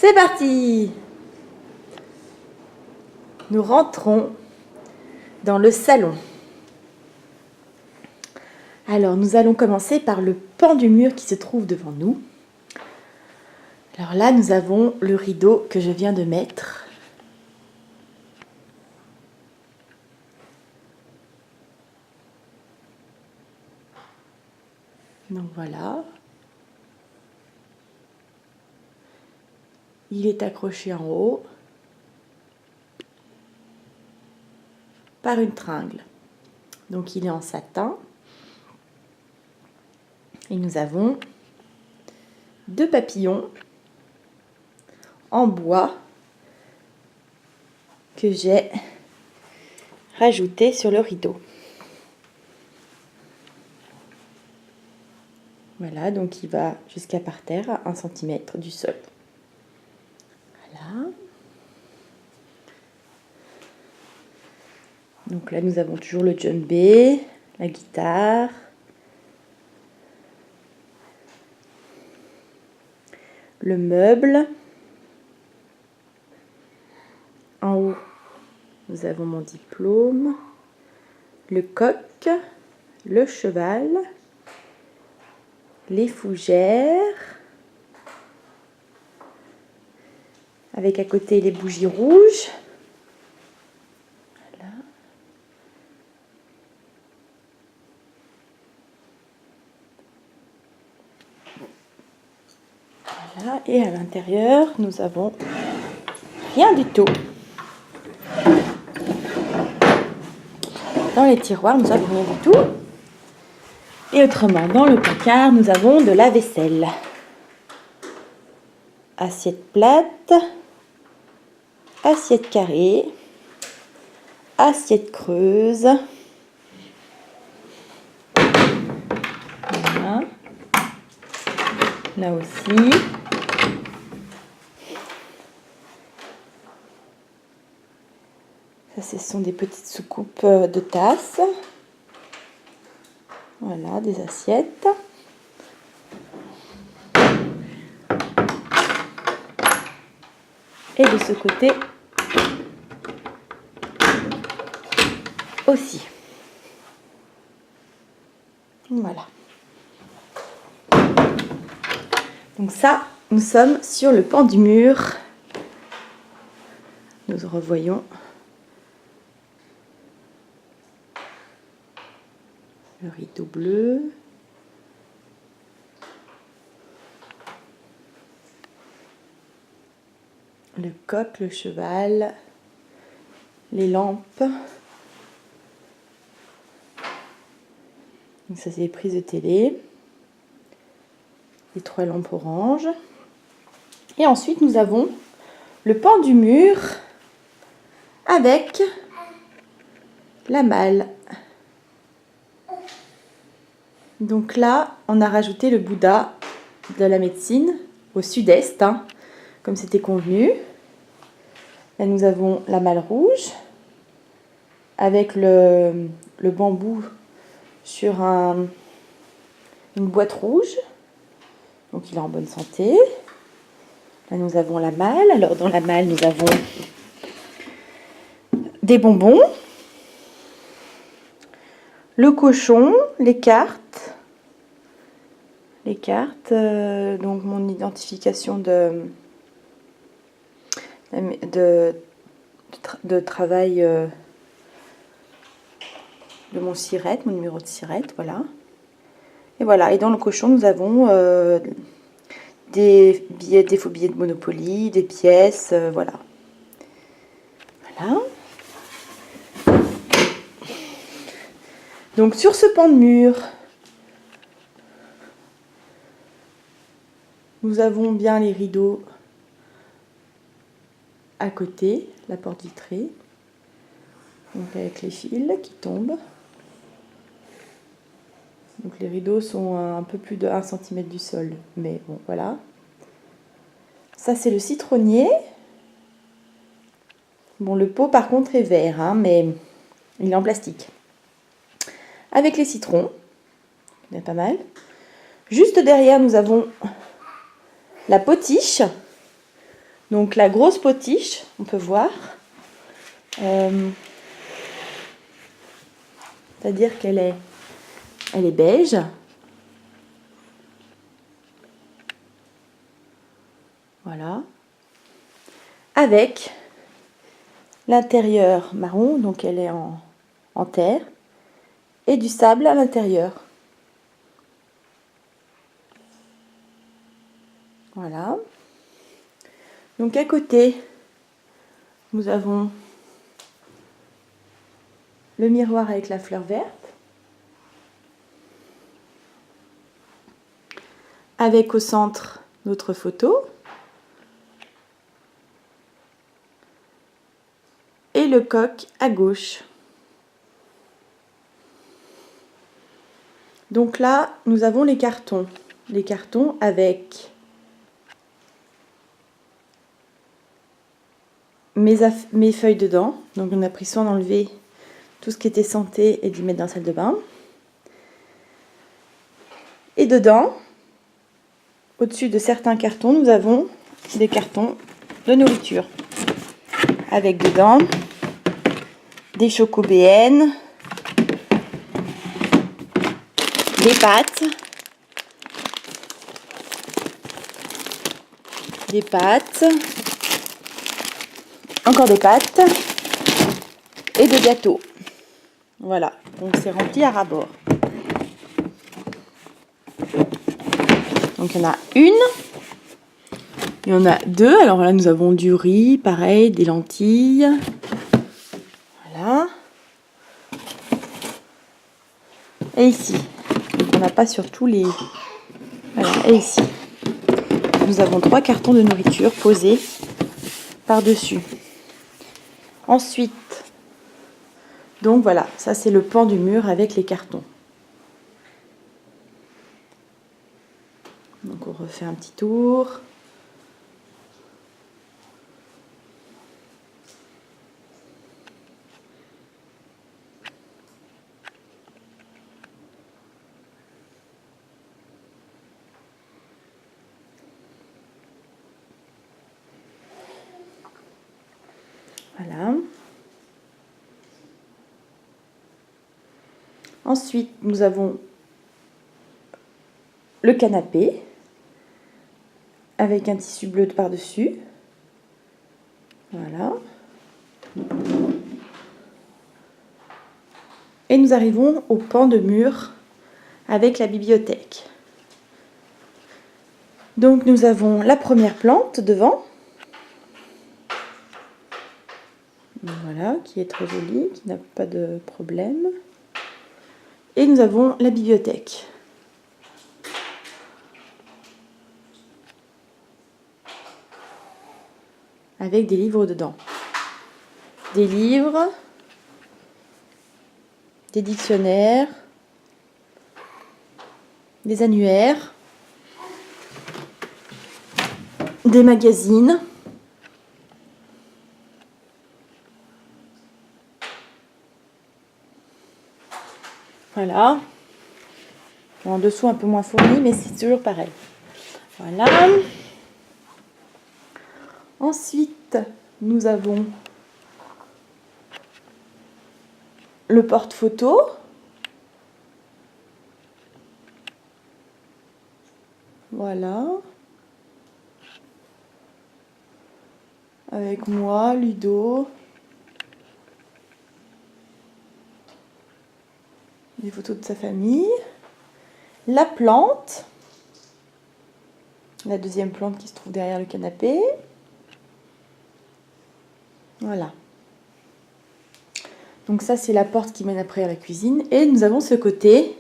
C'est parti! Nous rentrons dans le salon. Alors, nous allons commencer par le pan du mur qui se trouve devant nous. Alors là, nous avons le rideau que je viens de mettre. Donc voilà. Il est accroché en haut par une tringle. Donc il est en satin. Et nous avons deux papillons en bois que j'ai rajoutés sur le rideau. Voilà, donc il va jusqu'à par terre à 1 cm du sol. Voilà. Donc là, nous avons toujours le djembé, la guitare, le meuble. En haut, nous avons mon diplôme, le coq, le cheval, les fougères, avec à côté les bougies rouges. Voilà. Voilà. Et à l'intérieur, nous avons rien du tout. Dans les tiroirs, nous avons rien du tout. Et autrement, dans le placard, nous avons de la vaisselle. Assiette plate, assiette carrée, assiette creuse. Voilà. Là aussi. Ça, ce sont des petites soucoupes de tasses. Voilà, des assiettes. Et de ce côté aussi. Voilà. Donc ça, nous sommes sur le pan du mur. Nous revoyons le rideau bleu. Le coq, le cheval, les lampes. Donc ça, c'est les prises de télé. Les 3 lampes orange. Et ensuite, nous avons le pan du mur avec la malle. Donc là, on a rajouté le Bouddha de la médecine au sud-est, comme c'était convenu. Là, nous avons la malle rouge avec le bambou sur une boîte rouge. Donc, il est en bonne santé. Là, nous avons la malle. Alors, dans la malle, nous avons des bonbons, le cochon, les cartes. Les cartes, donc mon identification de travail de mon SIRET, mon numéro de SIRET, voilà. Et voilà, et dans le cochon, nous avons des billets, des faux billets de Monopoly, des pièces, voilà. Voilà. Donc sur ce pan de mur, nous avons bien les rideaux à côté, la porte vitrée, donc avec les fils qui tombent. Donc les rideaux sont un peu plus de 1 cm du sol, mais bon, voilà. Ça, c'est le citronnier. Bon, le pot, par contre, est vert, mais il est en plastique. Avec les citrons, il y en a pas mal. Juste derrière, nous avons la potiche Donc la grosse potiche, on peut voir. C'est-à-dire qu'elle est beige. Voilà. Avec l'intérieur marron, donc elle est en terre, et du sable à l'intérieur. Voilà. Donc à côté, nous avons le miroir avec la fleur verte, avec au centre notre photo, et le coq à gauche. Donc là, nous avons les cartons avec mes feuilles dedans. Donc on a pris soin d'enlever tout ce qui était santé et d'y mettre dans la salle de bain. Et dedans, au-dessus de certains cartons, nous avons des cartons de nourriture. Avec dedans des Choco-BN, des pâtes, encore des pâtes et des gâteaux. Voilà, donc c'est rempli à ras-bord. Donc il y en a une, il y en a deux. Alors là nous avons du riz, pareil, des lentilles. Voilà. Et ici, donc on n'a pas sur tous les... Voilà, et ici, nous avons 3 cartons de nourriture posés par-dessus. Ensuite, donc voilà, ça c'est le pan du mur avec les cartons. Donc on refait un petit tour. Voilà. Ensuite, nous avons le canapé avec un tissu bleu par-dessus. Voilà. Et nous arrivons au pan de mur avec la bibliothèque. Donc nous avons la première plante devant. Voilà, qui est très jolie, qui n'a pas de problème. Et nous avons la bibliothèque. Avec des livres dedans. Des livres, des dictionnaires, des annuaires, des magazines. Voilà. En dessous un peu moins fourni, mais c'est toujours pareil. Voilà. Ensuite, nous avons le porte-photo. Voilà. Avec moi, Ludo. Des photos de sa famille. La plante. La deuxième plante qui se trouve derrière le canapé. Voilà. Donc ça, c'est la porte qui mène après à la cuisine. Et nous avons ce côté,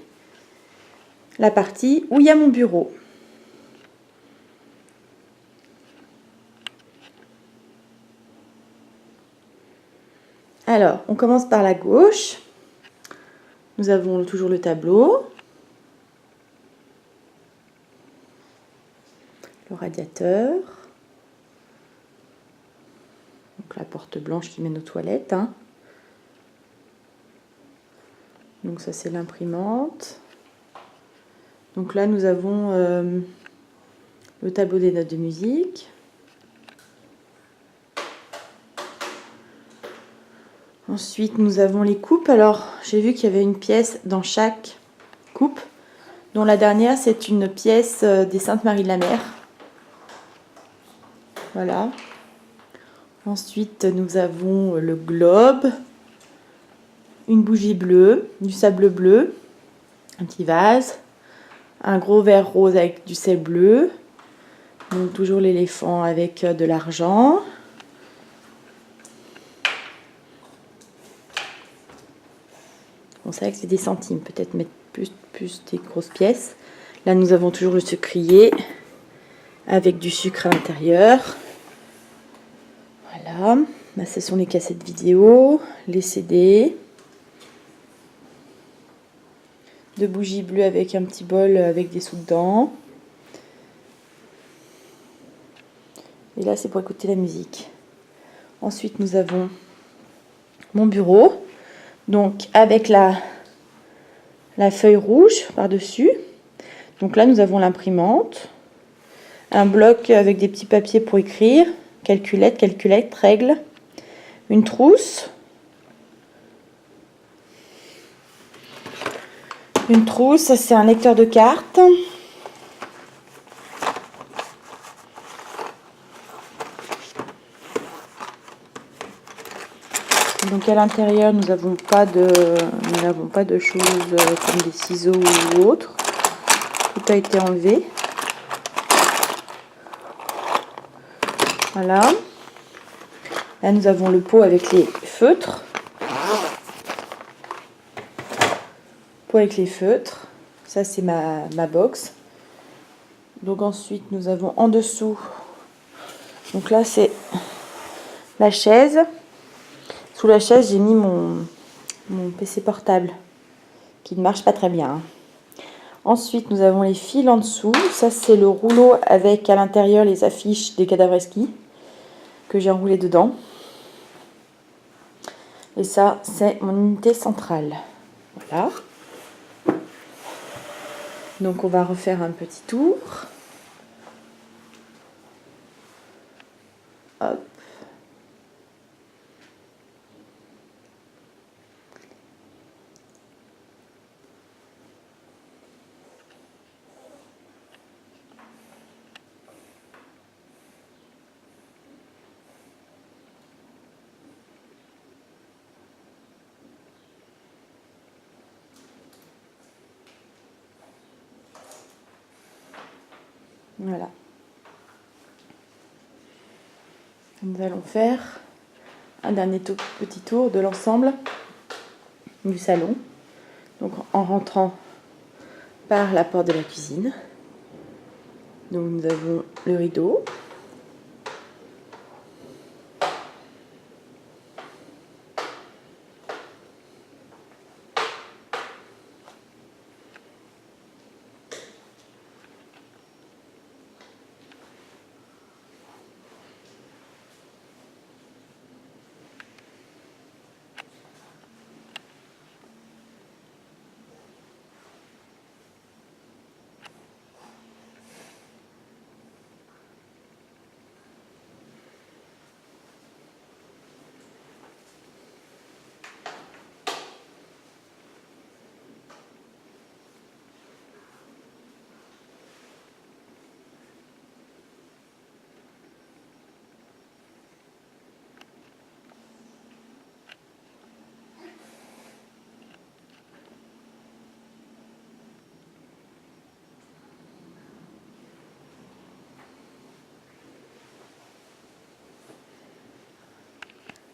la partie où il y a mon bureau. Alors, on commence par la gauche. Nous avons toujours le tableau. Le radiateur. Donc la porte blanche qui mène aux toilettes. Hein. Donc ça c'est l'imprimante. Donc là nous avons le tableau des notes de musique. Ensuite, nous avons les coupes. Alors, j'ai vu qu'il y avait une pièce dans chaque coupe, dont la dernière, c'est une pièce des Saintes Marie de la Mer. Voilà. Ensuite, nous avons le globe, une bougie bleue, du sable bleu, un petit vase, un gros verre rose avec du sel bleu, donc toujours l'éléphant avec de l'argent. Bon, c'est vrai que c'est des centimes, peut-être mettre plus des grosses pièces. Là, nous avons toujours le sucrier avec du sucre à l'intérieur. Voilà, là, ce sont les cassettes vidéo, les CD, deux bougies bleues avec un petit bol avec des sous dedans. Et là, c'est pour écouter la musique. Ensuite, nous avons mon bureau, donc avec la feuille rouge par-dessus. Donc là, nous avons l'imprimante, un bloc avec des petits papiers pour écrire, calculette, règle, une trousse. Une trousse, ça c'est un lecteur de cartes. Donc à l'intérieur, nous n'avons pas de choses comme des ciseaux ou autre. Tout a été enlevé. Voilà. Là, nous avons le pot avec les feutres. Pot avec les feutres. Ça, c'est ma box. Donc ensuite, nous avons en dessous. Donc là, c'est la chaise. Sous la chaise, j'ai mis mon PC portable qui ne marche pas très bien. Ensuite, nous avons les fils en dessous. Ça, c'est le rouleau avec à l'intérieur les affiches des Cadavreski que j'ai enroulé dedans. Et ça, c'est mon unité centrale. Voilà. Donc, on va refaire un petit tour. Hop. Voilà. Nous allons faire un dernier petit tour de l'ensemble du salon. Donc en rentrant par la porte de la cuisine. Donc nous avons le rideau.